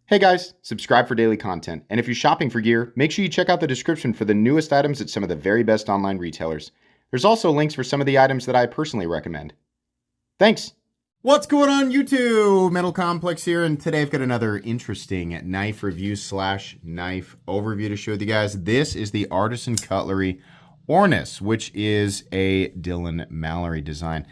Hey guys, subscribe for daily content. And if you're shopping for gear, make sure you check out the description for the newest items at some of the very best online retailers. There's also links for some of the items that I personally recommend. Thanks! What's going on YouTube? Metal Complex here, and today I've got another interesting knife review / knife overview to show with you guys. This is the Artisan Cutlery Ornis, which is a Dylan Mallory design.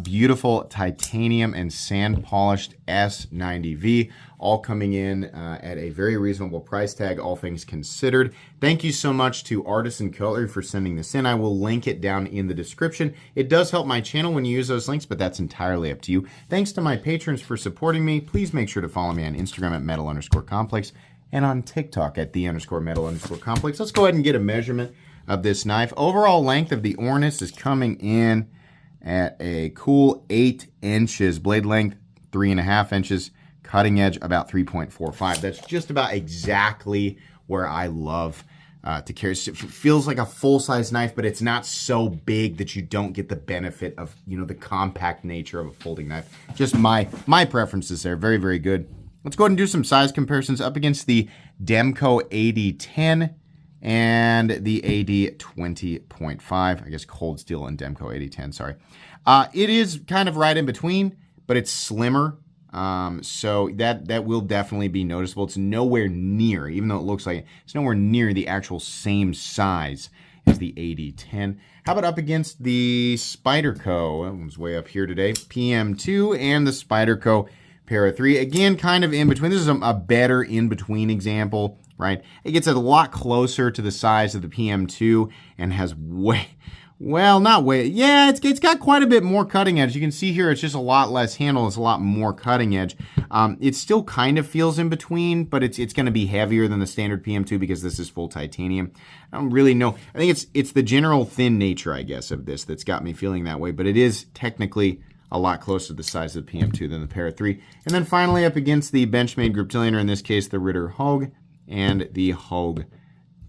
Beautiful titanium and sand polished S90V, all coming in at a very reasonable price tag, all things considered. Thank you so much to Artisan Cutlery for sending this in. I will link it down in the description. It does help my channel when you use those links, but that's entirely up to you. Thanks to my patrons for supporting me. Please make sure to follow me on Instagram at metal_complex and on TikTok at the_metal_complex. Let's go ahead and get a measurement of this knife. Overall length of the Ornis is coming in at a cool 8 inches. Blade length, 3.5 inches. Cutting edge, about 3.45. That's just about exactly where I love to carry. It feels like a full-size knife, but it's not so big that you don't get the benefit of, the compact nature of a folding knife. Just my preferences there. Very, very good. Let's go ahead and do some size comparisons up against the Demco AD10 and the AD20.5. I guess Cold Steel and Demco AD10, sorry. It is kind of right in between, but it's slimmer. So that will definitely be noticeable. It's nowhere near, even though it looks like it, it's nowhere near the actual same size as the AD10. How about up against the Spyderco? That one's way up here today. PM2 and the Spyderco Para 3. Again, kind of in between. This is a better in-between example, right? It gets a lot closer to the size of the PM2 and has it's got quite a bit more cutting edge. You can see here it's just a lot less handle. It's a lot more cutting edge. It still kind of feels in between, but it's going to be heavier than the standard PM2 because this is full titanium. I don't really know. I think it's the general thin nature, I guess, of this that's got me feeling that way, but it is technically a lot closer to the size of the PM2 than the Para 3. And then finally up against the Benchmade Griptilian, or in this case the Ritter Hogue and the Hogue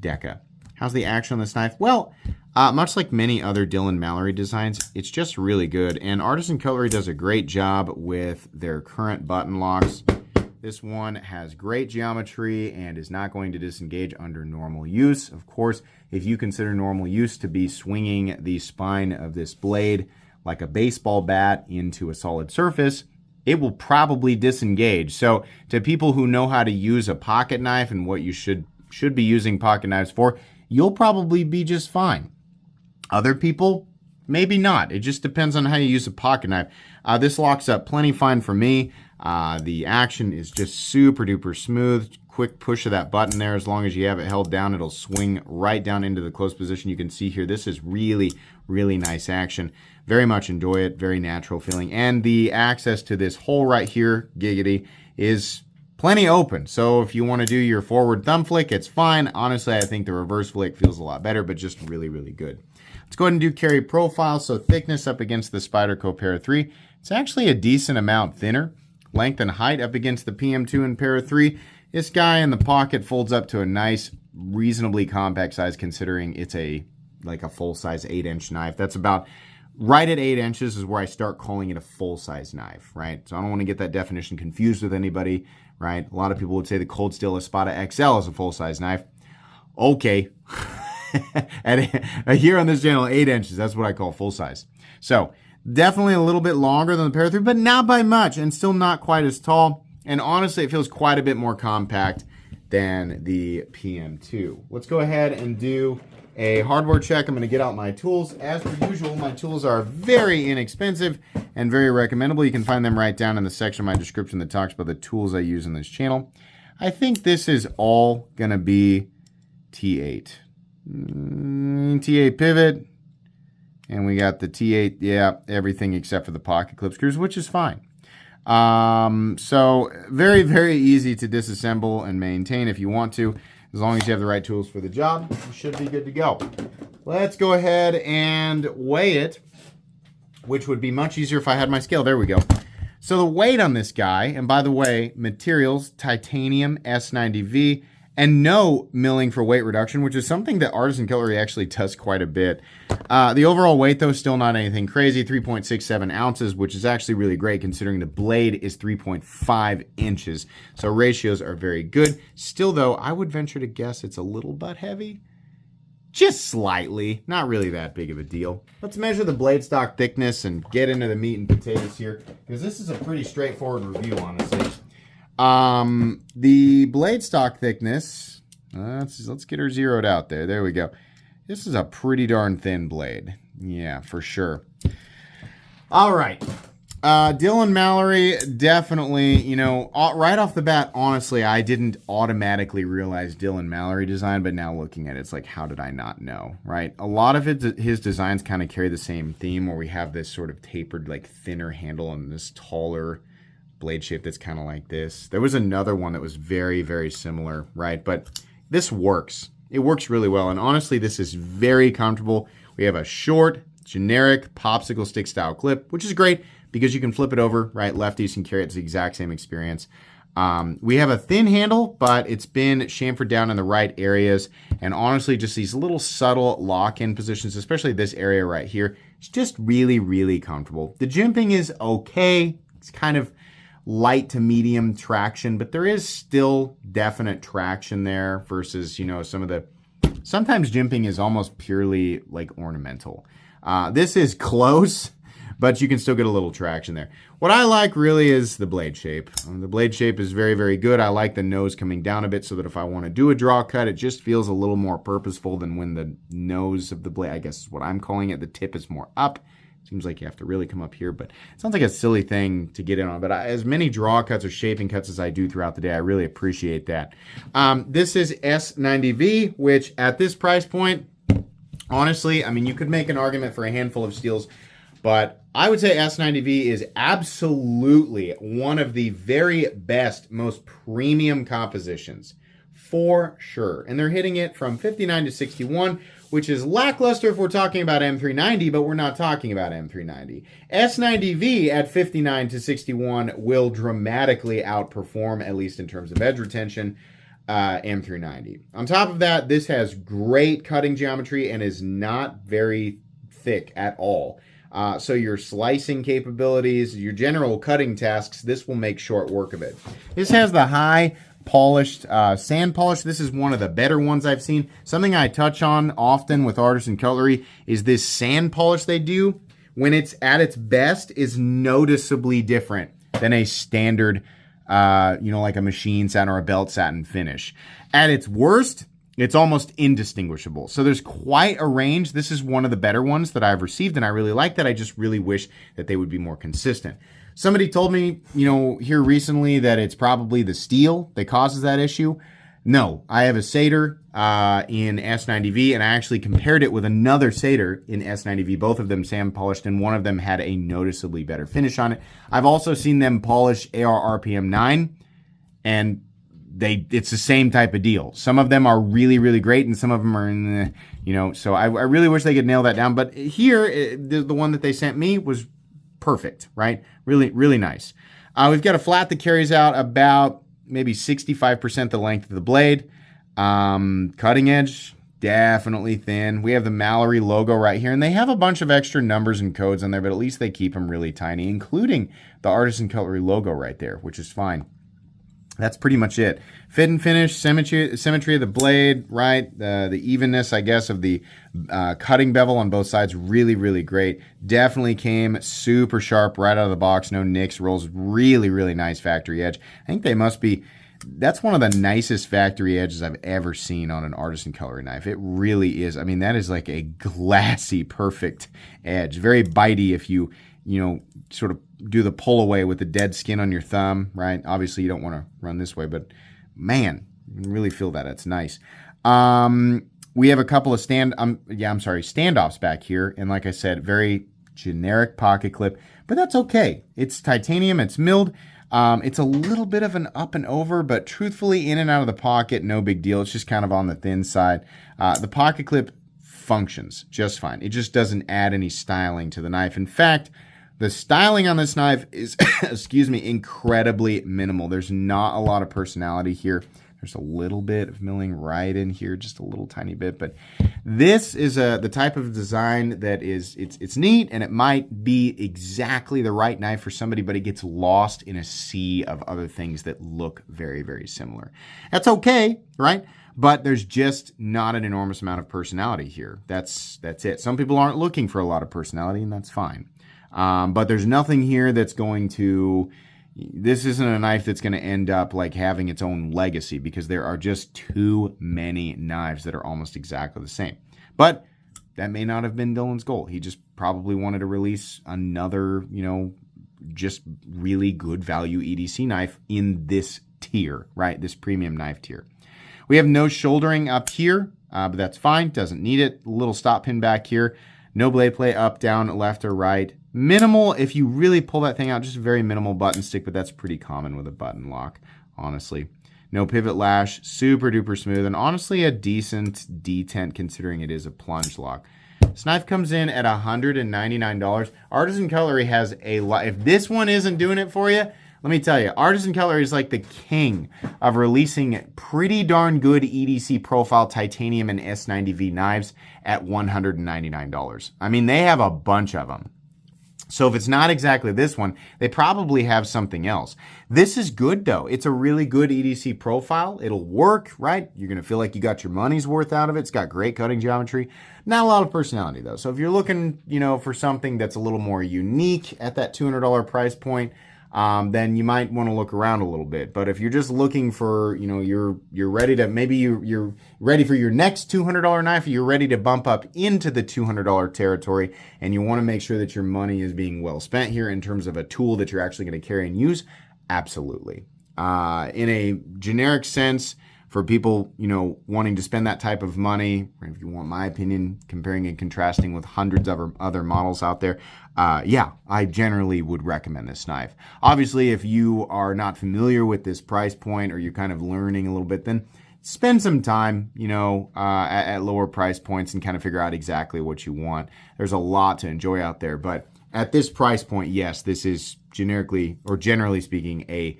Deca. How's the action on this knife? Well, much like many other Dylan Mallory designs, it's just really good. And Artisan Cutlery does a great job with their current button locks. This one has great geometry and is not going to disengage under normal use. Of course, if you consider normal use to be swinging the spine of this blade like a baseball bat into a solid surface, it will probably disengage. So to people who know how to use a pocket knife and what you should be using pocket knives for, you'll probably be just fine. Other people, maybe not. It just depends on how you use a pocket knife. This locks up plenty fine for me. The action is just super duper smooth. Quick push of that button there. As long as you have it held down, it'll swing right down into the close position. You can see here, this is really, really nice action. Very much enjoy it. Very natural feeling. And the access to this hole right here, giggity, is plenty open. So if you want to do your forward thumb flick, it's fine. Honestly, I think the reverse flick feels a lot better, but just really, really good. Let's go ahead and do carry profile. So thickness up against the Spyderco Para 3. It's actually a decent amount thinner. Length and height up against the PM2 and Para 3. This guy in the pocket folds up to a nice, reasonably compact size considering it's like a full-size 8-inch knife. That's about right at 8 inches is where I start calling it a full-size knife, right? So I don't want to get that definition confused with anybody, right? A lot of people would say the Cold Steel Espada XL is a full-size knife. Okay. Here on this channel, 8 inches, that's what I call full-size. So definitely a little bit longer than the Para 3, but not by much, and still not quite as tall. And honestly, it feels quite a bit more compact than the PM2. Let's go ahead and do a hardware check. I'm going to get out my tools. As per usual, my tools are very inexpensive and very recommendable. You can find them right down in the section of my description that talks about the tools I use in this channel. I think this is all going to be T8. T8 pivot. And we got the T8, yeah, everything except for the pocket clip screws, which is fine. So very, very easy to disassemble and maintain if you want to. As long as you have the right tools for the job, you should be good to go. Let's go ahead and weigh it, which would be much easier if I had my scale. There we go. So the weight on this guy, and by the way, materials, titanium S90V, and no milling for weight reduction, which is something that Artisan Cutlery actually does quite a bit. The overall weight, though, is still not anything crazy, 3.67 ounces, which is actually really great considering the blade is 3.5 inches. So ratios are very good. Still, though, I would venture to guess it's a little butt heavy. Just slightly, not really that big of a deal. Let's measure the blade stock thickness and get into the meat and potatoes here, because this is a pretty straightforward review, honestly. The blade stock thickness, let's get her zeroed out there. There we go. This is a pretty darn thin blade. Yeah, for sure. All right. Dylan Mallory, definitely, right off the bat, honestly, I didn't automatically realize Dylan Mallory design, but now looking at it, it's like, how did I not know, right? A lot of his designs kind of carry the same theme, where we have this sort of tapered, like, thinner handle and this taller blade shape that's kind of like this. There was another one that was very, very similar, right? But this works. It works really well, and honestly, this is very comfortable. We have a short, generic popsicle stick style clip, which is great, because you can flip it over, right? Lefties can carry it. It's the exact same experience. We have a thin handle, but it's been chamfered down in the right areas. And honestly, just these little subtle lock-in positions, especially this area right here, it's just really, really comfortable. The jimping is okay. It's kind of light to medium traction, but there is still definite traction there versus, sometimes jimping is almost purely like ornamental. This is close, but you can still get a little traction there. What I like really is the blade shape. The blade shape is very, very good. I like the nose coming down a bit so that if I want to do a draw cut, it just feels a little more purposeful than when the nose of the blade, I guess is what I'm calling it, the tip is more up. Seems like you have to really come up here, but it sounds like a silly thing to get in on. But as many draw cuts or shaping cuts as I do throughout the day, I really appreciate that. This is S90V, which at this price point, honestly, you could make an argument for a handful of steels, but I would say S90V is absolutely one of the very best, most premium compositions, for sure. And they're hitting it from 59 to 61, which is lackluster if we're talking about M390, but we're not talking about M390. S90V at 59 to 61 will dramatically outperform, at least in terms of edge retention, M390. On top of that, this has great cutting geometry and is not very thick at all. So your slicing capabilities, your general cutting tasks, this will make short work of it. This has the high polished sand polish. This is one of the better ones I've seen. Something I touch on often with Artisan Cutlery is this sand polish they do, when it's at its best, is noticeably different than a standard, like a machine satin or a belt satin finish. At its worst, it's almost indistinguishable. So there's quite a range. This is one of the better ones that I've received, and I really like that. I just really wish that they would be more consistent. Somebody told me, here recently that it's probably the steel that causes that issue. No, I have a Seder in S90V, and I actually compared it with another Seder in S90V. Both of them sand polished, and one of them had a noticeably better finish on it. I've also seen them polish AR RPM 9, and it's the same type of deal. Some of them are really, really great, and some of them are, so I really wish they could nail that down. But here, the one that they sent me was perfect, right? Really, really nice. We've got a flat that carries out about maybe 65% the length of the blade. Cutting edge, definitely thin. We have the Mallory logo right here, and they have a bunch of extra numbers and codes on there, but at least they keep them really tiny, including the Artisan Cutlery logo right there, which is fine. That's pretty much it. Fit and finish, symmetry of the blade, right? The evenness, I guess, of the cutting bevel on both sides, really, really great. Definitely came super sharp right out of the box. No nicks, rolls, really, really nice factory edge. I think they must be, that's one of the nicest factory edges I've ever seen on an Artisan Cutlery knife. It really is. That is like a glassy, perfect edge. Very bitey if you sort of do the pull away with the dead skin on your thumb, right? Obviously, you don't want to run this way, but man, you can really feel that. It's nice. We have a couple of standoffs back here. And like I said, very generic pocket clip, but that's okay. It's titanium, it's milled. It's a little bit of an up and over, but truthfully, in and out of the pocket, no big deal. It's just kind of on the thin side. The pocket clip functions just fine. It just doesn't add any styling to the knife. In fact, the styling on this knife is, incredibly minimal. There's not a lot of personality here. There's a little bit of milling right in here, just a little tiny bit. But this is the type of design that is, it's neat, and it might be exactly the right knife for somebody, but it gets lost in a sea of other things that look very, very similar. That's okay, right? But there's just not an enormous amount of personality here. That's it. Some people aren't looking for a lot of personality, and that's fine. But there's nothing here that's going to... This isn't a knife that's going to end up like having its own legacy, because there are just too many knives that are almost exactly the same. But that may not have been Dylan's goal. He just probably wanted to release another, just really good value EDC knife in this tier, right? This premium knife tier. We have no shouldering up here, but that's fine. Doesn't need it. Little stop pin back here. No blade play up, down, left, or right. Minimal, if you really pull that thing out, just very minimal button stick, but that's pretty common with a button lock, honestly. No pivot lash, super duper smooth, and honestly a decent detent considering it is a plunge lock. This knife comes in at $199. Artisan Cutlery has a lot. If this one isn't doing it for you, let me tell you, Artisan Cutlery is like the king of releasing pretty darn good EDC profile titanium and S90V knives at $199. I mean, they have a bunch of them. So if it's not exactly this one, they probably have something else. This is good though. It's a really good EDC profile. It'll work, right? You're going to feel like you got your money's worth out of it. It's got great cutting geometry. Not a lot of personality though. So if you're looking, for something that's a little more unique at that $200 price point, then you might want to look around a little bit. But if you're just looking for, you're ready to, maybe you're ready for your next $200 knife, or you're ready to bump up into the $200 territory, and you want to make sure that your money is being well spent here in terms of a tool that you're actually going to carry and use, absolutely. In a generic sense, for people, wanting to spend that type of money, if you want my opinion, comparing and contrasting with hundreds of other models out there, yeah, I generally would recommend this knife. Obviously, if you are not familiar with this price point, or you're kind of learning a little bit, then spend some time, at lower price points and kind of figure out exactly what you want. There's a lot to enjoy out there, but at this price point, yes, this is generically, or generally speaking, a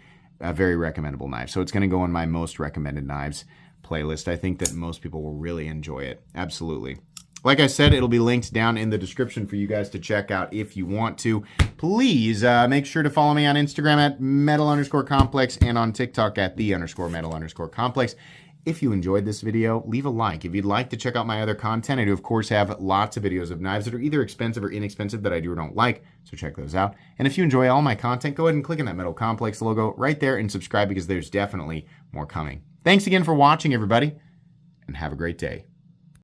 very recommendable knife. So it's going to go in my most recommended knives playlist. I think that most people will really enjoy it. Absolutely. Like I said, it'll be linked down in the description for you guys to check out if you want to. Please make sure to follow me on Instagram at metal_complex and on TikTok at _metal_complex. If you enjoyed this video, leave a like. If you'd like to check out my other content, I do, of course, have lots of videos of knives that are either expensive or inexpensive that I do or don't like, so check those out. And if you enjoy all my content, go ahead and click on that Metal Complex logo right there and subscribe, because there's definitely more coming. Thanks again for watching, everybody, and have a great day.